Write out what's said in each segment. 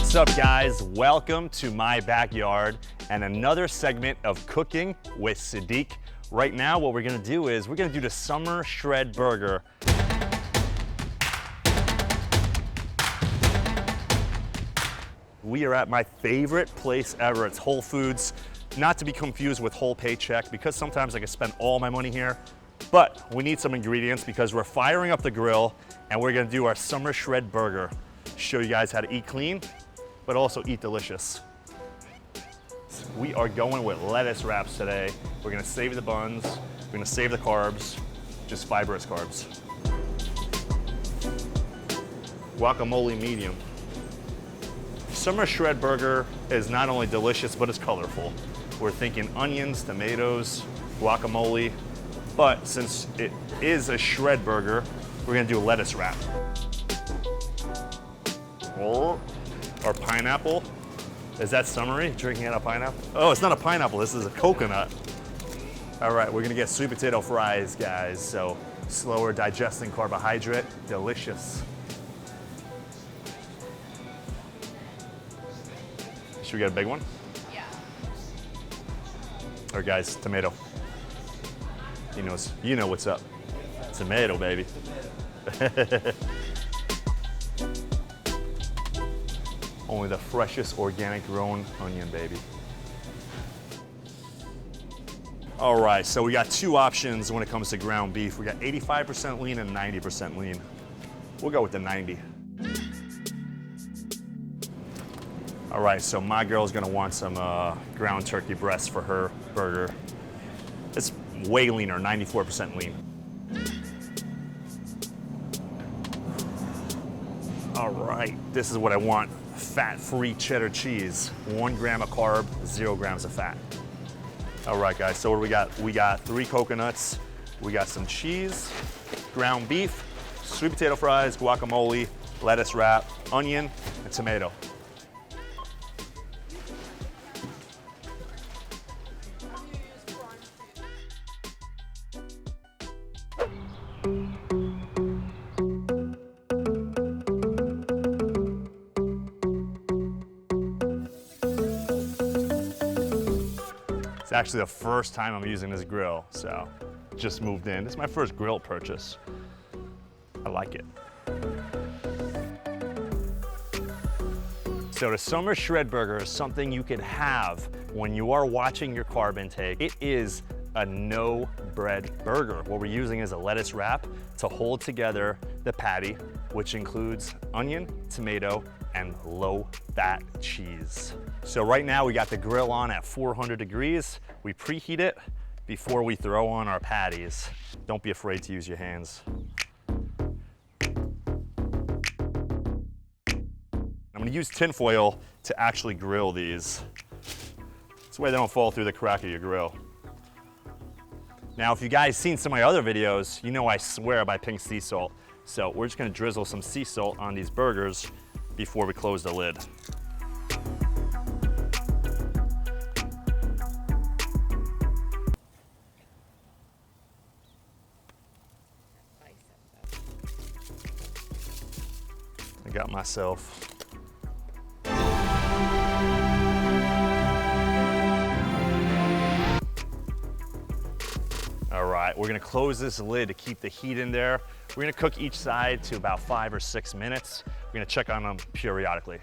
What's up, guys? Welcome to my backyard and another segment of Cooking with Sadik. Right now, what we're gonna do is we're gonna do the summer shred burger. We are at my favorite place ever. It's Whole Foods, not to be confused with Whole Paycheck, because sometimes I can spend all my money here. But we need some ingredients because we're firing up the grill and we're gonna do our summer shred burger. Show you guys how to eat clean, but also eat delicious. We are going with lettuce wraps today. We're gonna save the buns, we're gonna save the carbs, just fibrous carbs. Guacamole medium. Summer shred burger is not only delicious, but it's colorful. We're thinking onions, tomatoes, guacamole, but since it is a shred burger, we're gonna do a lettuce wrap. Or pineapple. Is that summery, drinking out of pineapple? Oh, it's not a pineapple, this is a coconut. All right, we're gonna get sweet potato fries, guys. So slower digesting carbohydrate, delicious. Should we get a big one? Yeah. Or guys, tomato. He knows, you know what's up. Tomato, baby. Only the freshest organic grown onion, baby. All right, so we got two options when it comes to ground beef. We got 85% lean and 90% lean. We'll go with the 90. All right, so my girl's gonna want some ground turkey breast for her burger. It's way leaner, 94% lean. All right, this is what I want. Fat-free cheddar cheese. 1 gram of carb, 0 grams of fat. All right, guys, so what do we got? We got 3 coconuts, we got some cheese, ground beef, sweet potato fries, guacamole, lettuce wrap, onion, and tomato. It's actually the first time I'm using this grill, so just moved in. This is my first grill purchase. I like it. So the summer shred burger is something you could have when you are watching your carb intake. It is a no bread burger. What we're using is a lettuce wrap to hold together the patty, which includes onion, tomato, and low-fat cheese. So right now we got the grill on at 400 degrees. We preheat it before we throw on our patties. Don't be afraid to use your hands. I'm gonna use tin foil to actually grill these. This way they don't fall through the crack of your grill. Now, if you guys seen some of my other videos, you know I swear by pink sea salt. So we're just gonna drizzle some sea salt on these burgers before we close the lid. I got myself. All right, we're gonna close this lid to keep the heat in there. We're gonna cook each side to about 5 or 6 minutes. We're gonna check on them periodically.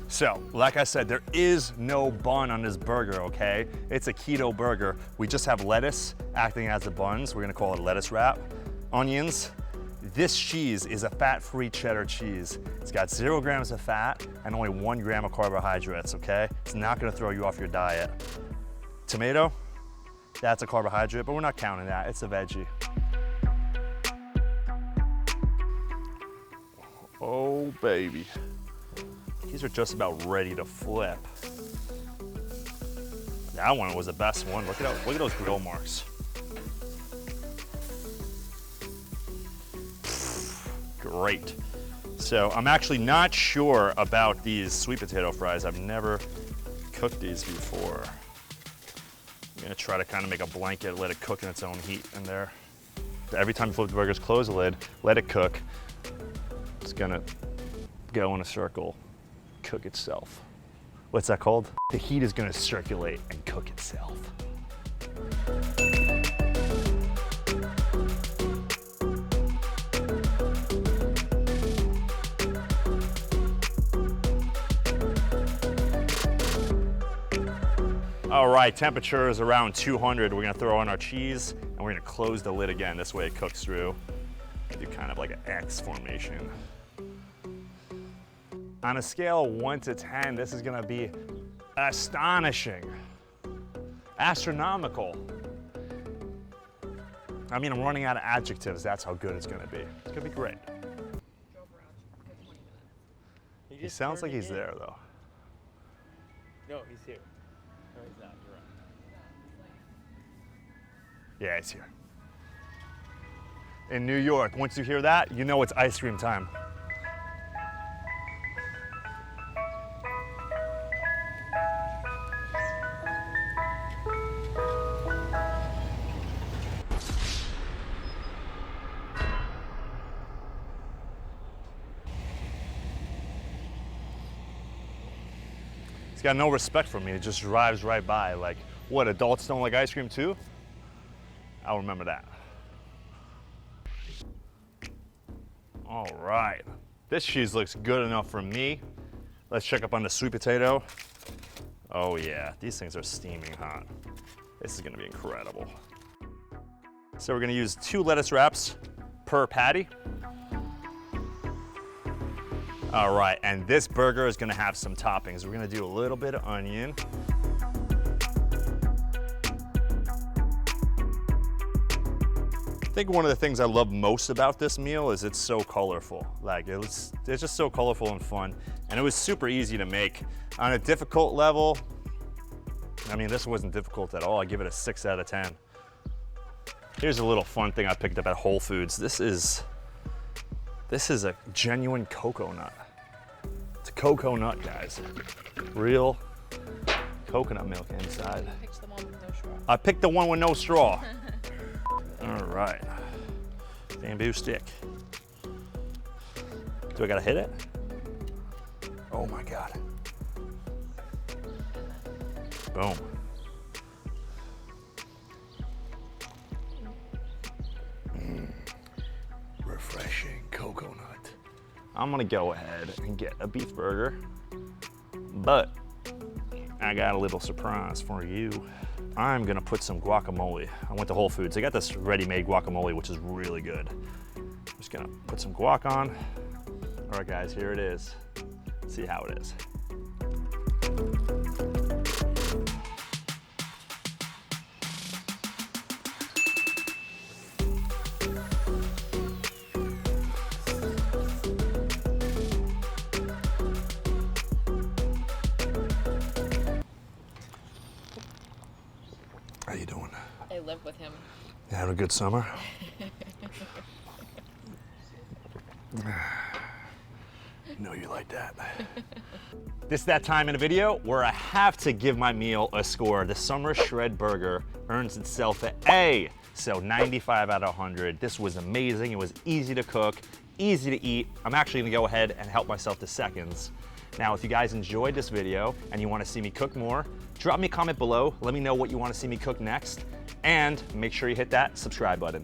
So, like I said, there is no bun on this burger, okay? It's a keto burger. We just have lettuce acting as the buns. We're gonna call it lettuce wrap. Onions. This cheese is a fat-free cheddar cheese. It's got 0 grams of fat and only 1 gram of carbohydrates, okay? It's not gonna throw you off your diet. Tomato, that's a carbohydrate, but we're not counting that. It's a veggie. Oh, baby. These are just about ready to flip. That one was the best one. Look at those grill marks. Great. So I'm actually not sure about these sweet potato fries. I've never cooked these before. I'm gonna try to kind of make a blanket, let it cook in its own heat in there. Every time you flip the burgers, close the lid, let it cook. It's gonna go in a circle, cook itself. What's that called? The heat is gonna circulate and cook itself. All right, temperature is around 200. We're gonna throw in our cheese and we're gonna close the lid again. This way it cooks through. I do kind of like an X formation. On a scale of 1 to 10, this is gonna be astonishing, astronomical. I mean, I'm running out of adjectives. That's how good it's gonna be. It's gonna be great. He sounds like he's there though. No, he's here. No, he's not. You're right. Yeah, he's here. In New York, once you hear that, you know it's ice cream time. He's got no respect for me. He just drives right by. Like, what, adults don't like ice cream too? I'll remember that. All right. This cheese looks good enough for me. Let's check up on the sweet potato. Oh yeah, these things are steaming hot. This is gonna be incredible. So we're gonna use 2 lettuce wraps per patty. All right, and this burger is gonna have some toppings. We're gonna do a little bit of onion. I think one of the things I love most about this meal is it's so colorful. Like it's just so colorful and fun. And it was super easy to make. On a difficult level, I mean, this wasn't difficult at all. I give it a 6 out of 10. Here's a little fun thing I picked up at Whole Foods. This is a genuine cocoa nut. It's a cocoa nut, guys. Real coconut milk inside. You picked the one with no straw. I picked the one with no straw. All right, bamboo stick. Do I gotta hit it? Oh my God. Boom. Refreshing cocoa nut. I'm gonna go ahead and get a beef burger, but I got a little surprise for you. I'm gonna put some guacamole. I went to Whole Foods. I got this ready-made guacamole, which is really good. I'm just gonna put some guac on. All right, guys, here it is. Let's see how it is. How you doing? I live with him. You having a good summer? No, you like that. This is that time in the video where I have to give my meal a score. The Summer Shred Burger earns itself an A. So 95 out of 100. This was amazing. It was easy to cook, easy to eat. I'm actually gonna go ahead and help myself to seconds. Now, if you guys enjoyed this video and you want to see me cook more, drop me a comment below. Let me know what you want to see me cook next. And make sure you hit that subscribe button.